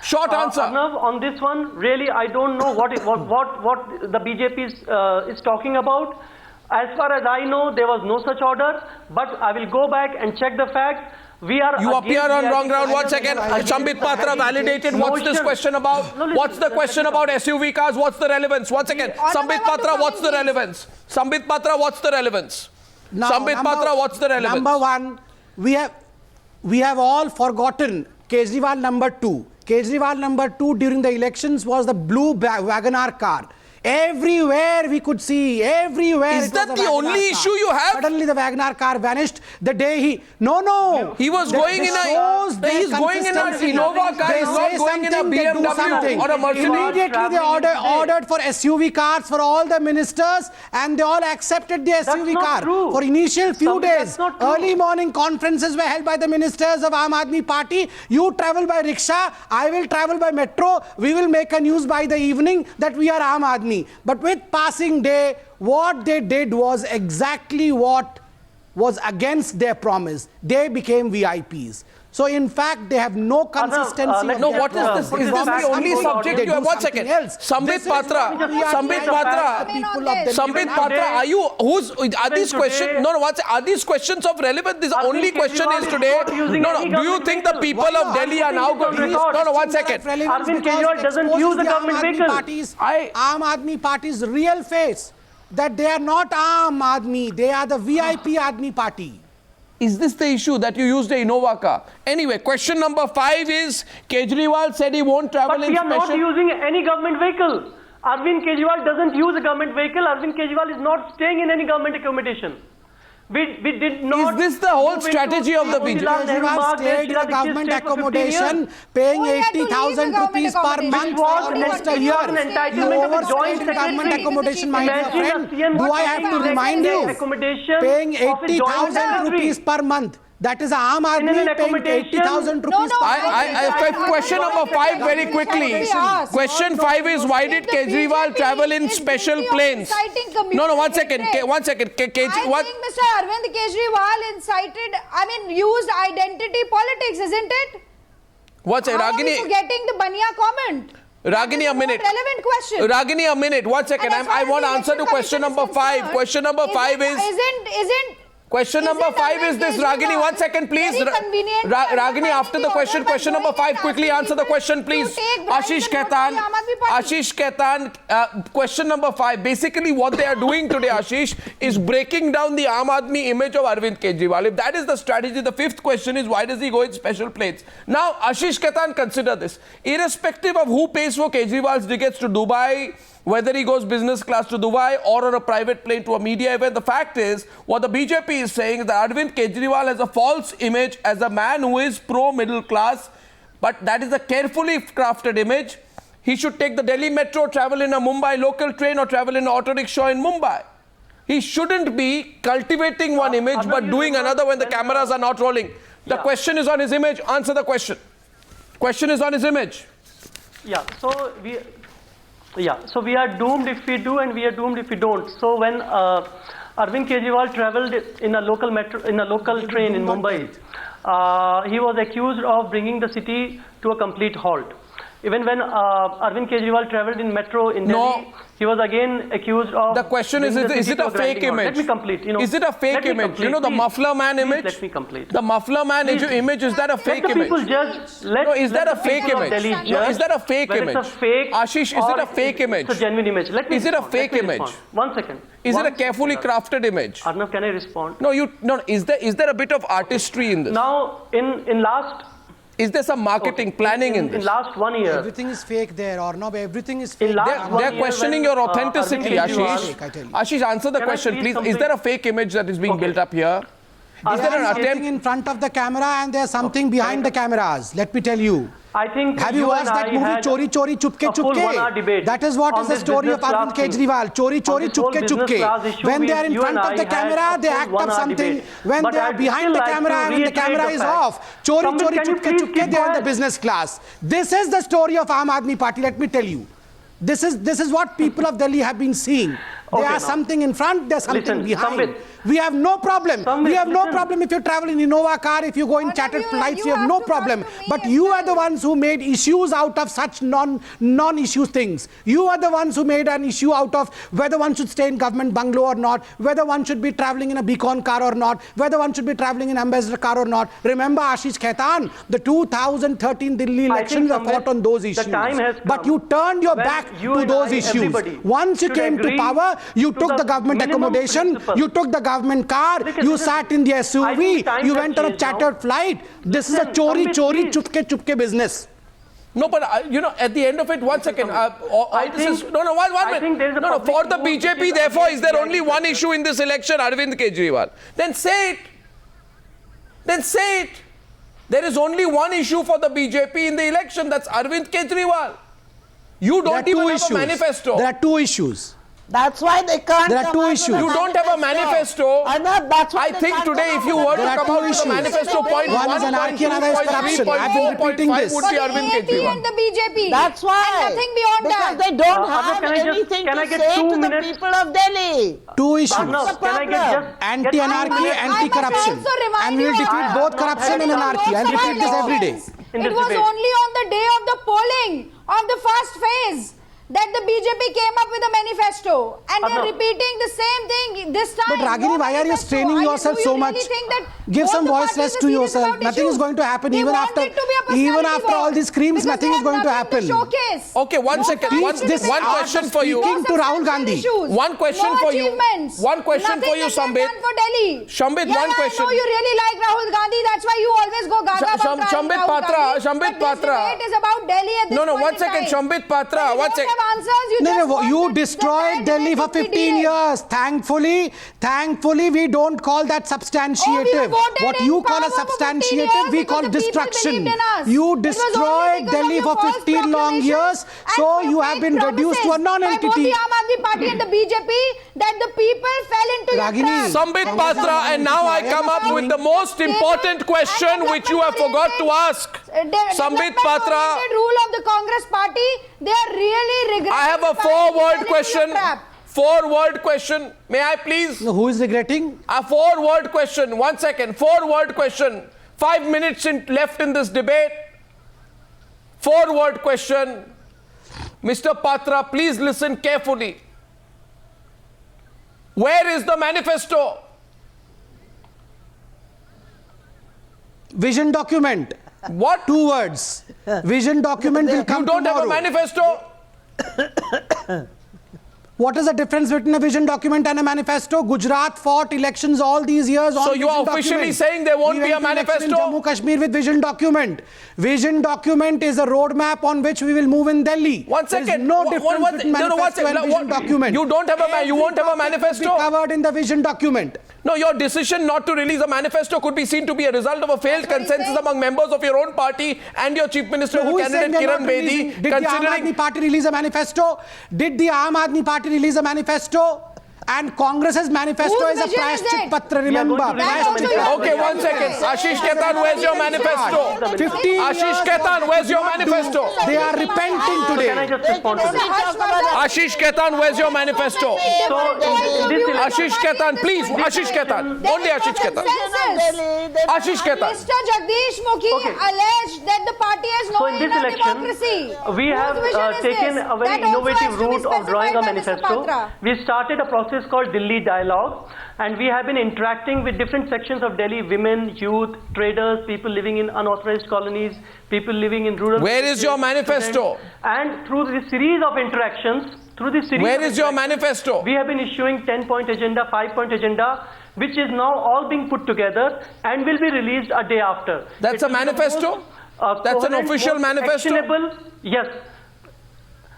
Short answer. Arnav, on this one, really, I don't know what the BJP is talking about. As far as I know, there was no such order. But I will go back and check the facts. You appear on wrong ground. 1 second. Sambit Patra validated. What's this question about? What's the question about SUV cars? What's the relevance? 1 second. Sambit Patra, what's the relevance? Sambit Patra, what's the relevance? Sambit Patra, what's the relevance? Number 1, we have all forgotten Kejriwal number 2. Kejriwal number 2 during the elections was the blue Wagoner car. Everywhere we could see, everywhere. Is that the only issue you have? Suddenly the Wagoner car vanished the day he... No. He was going in a... He's going in an Innova car. He's not going in a BMW or a Mercedes. Immediately they ordered for SUV cars for all the ministers, and they all accepted the SUV car. True. For initial few days, that's not true. early morning conferences were held by the ministers of Aam Aadmi Party. You travel by rickshaw, I will travel by metro. We will make a news by the evening that we are Aam Aadmi. But with passing day, what they did was exactly what was against their promise. They became VIPs. So in fact, they have no consistency. No, what is this? Is this the only subject you have? 1 second. Sambit Patra, are you, are these questions, are these questions of relevance? This only question is today, do you think the people of Delhi are now going to, 1 second. Arvind Kejriwal doesn't use the government vehicle. Aam Aadmi Party's real face, that they are not Aam Aadmi, they are the VIP Aadmi Party. Is this the issue that you used a Innova car? Anyway, question number 5 is, Kejriwal said he won't travel in special... But we are not using any government vehicle. Arvind Kejriwal doesn't use a government vehicle. Arvind Kejriwal is not staying in any government accommodation. We did not... Is this the whole strategy of the BJP? Kejriwal stayed in a government accommodation, paying 80,000 rupees per month for almost a year. You overstayed in government accommodation, my dear friend. Do I have to remind you? Paying 80,000 rupees per month. That is Aam Aadmi paying 80,000 rupees. Question number 5 very quickly. Question 5 is, why did Kejriwal travel in special planes? No, 1 second. 1 second. I think Mr. Arvind Kejriwal used identity politics, isn't it? What's How are we Ragini? forgetting the Bania comment? Ragini, a minute. Relevant question. Ragini, a minute. 1 second. And as far I as want to the answer to election question commission number is 5. concerned, Question number 5 is. Isn't Question number Isn't 5 is Arvind this, Kejriwal Ragini. 1 second, please. very convenient to Ragini, undermine after the the question, order by question number going 5, and quickly asking answer the people question, to please. take bribes Ashish and vote for Khaitan. the Aam Aadmi Party. Ashish Khaitan, question number 5. Basically, what they are doing today, Ashish, is breaking down the Aam Aadmi image of Arvind Kejriwal. If that is the strategy, the 5th question is, why does he go in special planes? Now, Ashish Khaitan, consider this. Irrespective of who pays for Kejriwal's tickets to Dubai, whether he goes business class to Dubai or on a private plane to a media event, the fact is, what the BJP is saying is that Arvind Kejriwal has a false image as a man who is pro-middle class, but that is a carefully crafted image. He should take the Delhi metro, travel in a Mumbai local train or travel in an auto rickshaw in Mumbai. He shouldn't be cultivating one image but doing another when the cameras are not rolling. The question is on his image. Answer the question. Question is on his image. So we are doomed if we do, and we are doomed if we don't. So when Arvind Kejriwal traveled in a local metro, in a local train in Mumbai, he was accused of bringing the city to a complete halt. Even when Arvind Kejriwal traveled in metro in Delhi, he was again accused of. The question is it a fake image? Let me complete. Is it a fake image? Complete, the muffler man image? Let me complete. The muffler man image, is that a fake image? Let the people judge. No, is that a fake image? No, is that a fake image? It's a fake. Ashish, is it a fake image? It's a genuine image. Let me Is it a respond. fake image? 1 second. Is it a carefully crafted image? Arnav, can I respond? No, is there a bit of artistry in this? Now, in last. Is there some marketing planning in this? In last 1 year. Everything is fake there, or no, everything is fake. They're questioning your authenticity, Ashish. Ashish, answer the question, please. Is there a fake image that is being built up here? Is there an something attempt? in front of the camera and there's something behind the cameras. Let me tell you. I think Have you watched that movie Chori Chori Chupke Chupke? That is what is the story of Arvind Kejriwal. Chori Chori Chupke Chupke. When they are in front of the camera, they act up something. When they are behind the camera and the camera is off, Chori Chori Chupke Chupke, they are in the business class. This is the story of Aam Aadmi Party. Let me tell you. This is what people of Delhi have been seeing. There are something in front, there's something behind. We have no problem. We have no problem if you travel in Innova car, if you go in chartered flights, we have no problem. But you are the ones who made issues out of such non-issue things. You are the ones who made an issue out of whether one should stay in government bungalow or not, whether one should be traveling in a beacon car or not, whether one should be traveling in ambassador car or not. Remember Ashish Khaitan, the 2013 Delhi elections were fought on those issues. But you turned your back to those issues. Once you came to power, you took the government accommodation, you took the government car, you sat in the SUV, you went on a chartered flight. This is a chori chupke chupke business. No, but at the end of it, 1 second. One minute. No, for the BJP, therefore, is there only one issue in this election, Arvind Kejriwal? Then say it. Then say it. There is only one issue for the BJP in the election, that's Arvind Kejriwal. You don't even have a manifesto. There are 2 issues. That's why they can't. There are 2 issues. You don't have a manifesto. I think today, if you were to come out with a manifesto, point one is anarchy, another is corruption. I've been repeating this. Would be Arvind Kejriwal. And the BJP. That's why. And nothing beyond because that. they don't have anything to say to the people of Delhi. 2 issues. Anti-anarchy, anti-corruption. And we will defeat both corruption and anarchy. I'll repeat this every day. It was only on the day of the polling of the first phase that the BJP came up with a manifesto, and they are repeating the same thing this time. But Ragini, why are you straining yourself so much? Give some voice rest to yourself. Nothing is going to happen. Even after all these screams, nothing is going to happen. Okay, 1 second. One question for you. Speaking to Rahul Gandhi. One question for you. One question for you, Shambit. Shambit, one question. I know you really like Rahul Gandhi. That's why you always go gaga about Shambit Patra. Shambit Patra. It is about Delhi at this No, 1 second. Shambit Patra. 1 second. You destroyed Delhi for 15 years. Thankfully, we don't call that substantiative. What you call a substantiative, we call destruction. You destroyed Delhi for 15 long years, so you have been reduced to a non-entity. The Aam Aadmi Party and the BJP, that the people fell into your trap. Sambit Patra, and now I come up with the most important question which you have forgot to ask. Sambit Patra. Rule of the Congress Party, they are really regretting. I have a 4-word question. 4-word question. May I please? No, who is regretting? A 4-word question. 1 second. 4-word question. 5 minutes left in this debate. 4-word question. Mr. Patra, please listen carefully. Where is the manifesto? Vision document. What? 2 words. Vision document will come You don't tomorrow. have a manifesto? What is the difference between a vision document and a manifesto? Gujarat fought elections all these years on So you are vision officially document. saying there won't We be a went to election in manifesto? Jammu Kashmir with vision document. Vision document is a roadmap on which we will move in Delhi. One second. There is no difference between manifesto and vision document. You don't have a you won't have a manifesto? Every topic will be covered in the vision document. No, your decision not to release a manifesto could be seen to be a result of a failed consensus among members of your own party and your Chief Minister, Who is saying candidate we are Kiran not Bedi, releasing? Did the Aam Aadmi Party release a manifesto? Did the Aam Aadmi Party release a manifesto? And Congress's manifesto Whose is a vision is prashchit it? patra, We are going remember. to release a manifesto. Okay, 1 second. Ashish Khaitan, where's your manifesto? 15 Ashish years, Khaitan, what where's they your could not do, manifesto? They are repenting So can I today. just respond to this? Ashish Khaitan, where's your manifesto? So in this election, Ashish Khaitan, please. Ashish Khaitan. Only Ashish Khaitan. Ashish Khaitan. Mr. Jagdish Mukhi Okay. alleged that the party has no So in this inner election, democracy. we have Whose vision is taken this? a very That also has innovative to be route of drawing a specified by Mr. manifesto. Patra. We started a process called Delhi Dialogue, and we have been interacting with different sections of Delhi: women, youth, traders, people living in unauthorized colonies, people living in rural. Where is your manifesto? And through this series of interactions, Where is your manifesto? we have been issuing 10-point agenda, 5-point agenda, which is now all being put together and will be released a day after. That's It a will be the manifesto? most, That's an coherent, official most manifesto? actionable. Yes.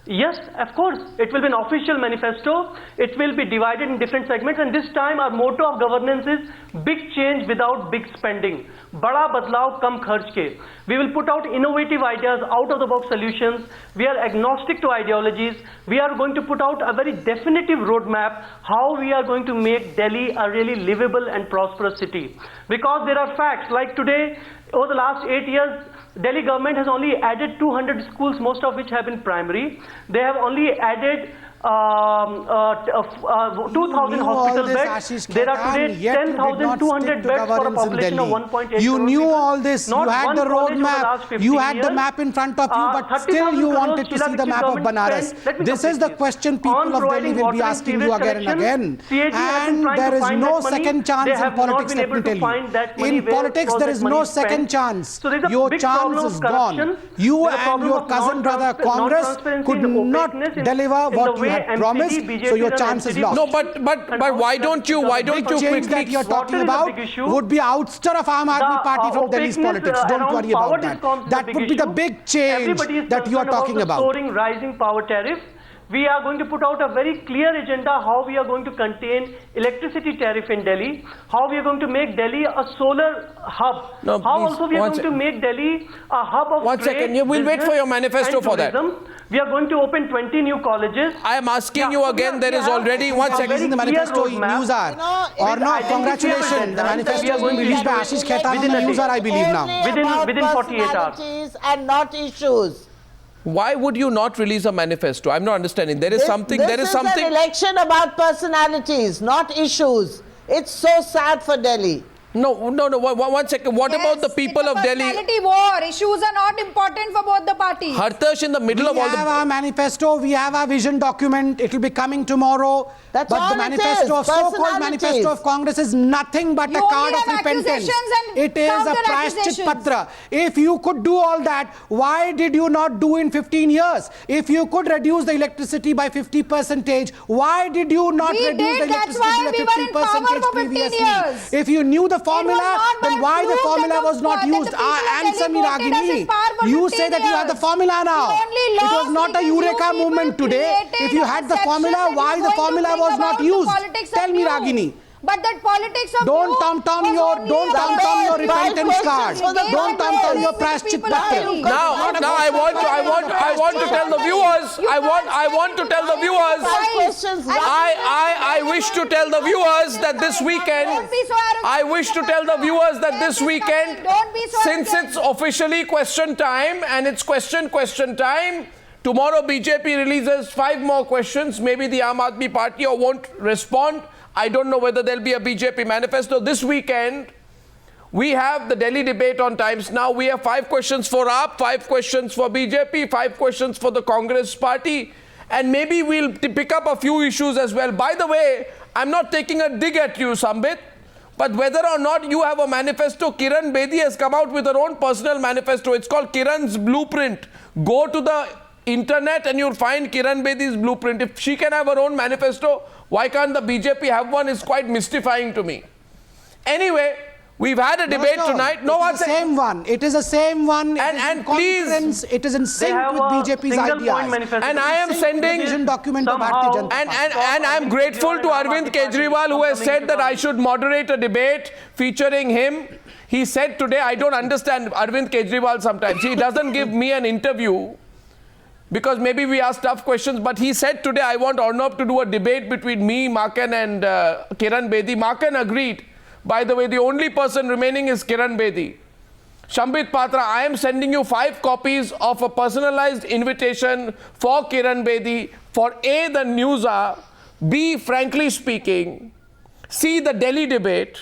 Yes, of course. It will be an official manifesto. It will be divided in different segments, and this time our motto of governance is big change without big spending. Bada badlav kam kharch ke. We will put out innovative ideas, out of the box solutions. We are agnostic to ideologies. We are going to put out a very definitive roadmap how we are going to make Delhi a really livable and prosperous city. Because there are facts like today, over the last 8 years, Delhi government has only added 200 schools, most of which have been primary. They have only added 2,000 hospital beds. There are today 10,200 beds for a population of 1.8 You crore knew people. all this. Not You had one the college over the last roadmap. 15 You had the years. map in front of you, but 30,000 still you crores wanted to Sheila see the Dikshit map of government Banaras. spent. Let me This is the complete question this. people On of Delhi providing will be water and asking you sewage again and collection, again. CAG has been And trying to there is find no that money. second chance They in have not politics, been let able me to tell find you. that money In where politics, was there that is money no spent. second chance. So there's a Your big chance problem is of gone. corruption. You There's a and problem your of cousin brother Congress non-transparency could and not opaqueness in deliver the what you way had MCD, promised, BJP so your and chance is NCD. lost. No, but why don't you Change that you are talking about would be ouster of Aam Aadmi Party from Delhi's politics. Don't worry about that. That would be the big change that you are talking about. Soaring, rising power tariff. We are going to put out a very clear agenda how we are going to contain electricity tariff in Delhi, how we are going to make Delhi a solar hub, No, how please, also we are one going to make Delhi a hub of One trade, second, we'll wait for your manifesto and for that. tourism. We are going to open 20 new colleges. I am asking Yeah, you again, there is already one Are second. releasing the very clear manifesto roadmap. Newshour. Or with not, identifiable congratulations. The deadlines that manifesto we are is going being to released by issue Ashish Khaitan on within the a day. Newshour, I believe now. Within 48 hours. Personalities and not issues. Why would you not release a manifesto? I'm not understanding. There is something. This There is is something. an election about personalities, not issues. It's so sad for Delhi. No. One second. What about the people of Delhi? Personality war. Issues are not important for both the parties. Hartash, in the middle of We all have the. our manifesto, we have our vision document, it will be coming tomorrow. That's but all the it manifesto is, of so-called personalities. manifesto of Congress is nothing but You a card only of have repentance. accusations and It is a counter-accusations. prashchit patra. If you could do all that, why did you not do in 15 years? If you could reduce the electricity by 50%, why did you not We reduce did, the that's electricity why we by were in 50% power for 15 previously? years. If you knew the formula, not by then why the proof formula that was not that the used? people of Answer Delhi me, voted us in Ragini. power for You 15 say that you have the years. formula now. We only It was lost not a because you Eureka people movement today. created If you a had the perception formula, that why you're the going to formula bring was about not the used? politics of Tell me, you. Ragini. But that politics of Don't you tom-tom was your, only don't about tom-tom your Five repentance questions card. for the Don't tom-tom your prashchit people of patra. Delhi. Now I want to tell the viewers. I want to tell the viewers. Five questions. I wish to tell the viewers that this weekend. Don't be so arrogant. I wish to tell the viewers that this weekend, Don't be so since arrogant. it's officially question time and it's question time, tomorrow BJP releases 5 more questions. Maybe the Aam Aadmi Party won't respond. I don't know whether there'll be a BJP manifesto. This weekend, We have the Delhi debate on Times Now. We have 5 questions for AAP, 5 questions for BJP, 5 questions for the Congress party. And maybe we'll pick up a few issues as well. By the way, I'm not taking a dig at you, Sambit. But whether or not you have a manifesto, Kiran Bedi has come out with her own personal manifesto. It's called Kiran's Blueprint. Go to the internet and you'll find Kiran Bedi's blueprint. If she can have her own manifesto, why can't the BJP have one? Is quite mystifying to me. Anyway, we've had a debate tonight. No one said the same one. It is the same one. And please, it is in sync with BJP's ideas. And I am sending document of Bharatiya Janata Party. And I'm grateful to Arvind Kejriwal, who has said that I should moderate a debate featuring him. He said today, I don't understand Arvind Kejriwal sometimes. He doesn't give me an interview because maybe we ask tough questions. But he said today, I want Arnab to do a debate between me, Makan and Kiran Bedi. Makan agreed. By the way, the only person remaining is Kiran Bedi. Shambit Patra, I am sending you 5 copies of a personalized invitation for Kiran Bedi for A, the Newshour, B, frankly speaking, C, the Delhi debate,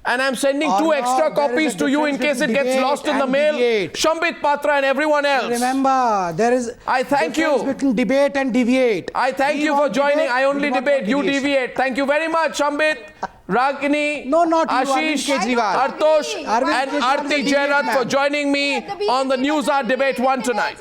and I'm sending 2 extra copies to you in case it gets lost in the mail. Shambit Patra and everyone else. Remember, there is I thank you between debate and deviate. I thank you for joining. I only debate, you deviate. Thank you very much, Shambit. Ragini, no, not you, Ashish, Kejriwal. Artosh, and Aarti Jairat for joining me on the Newshour Debate 1 tonight.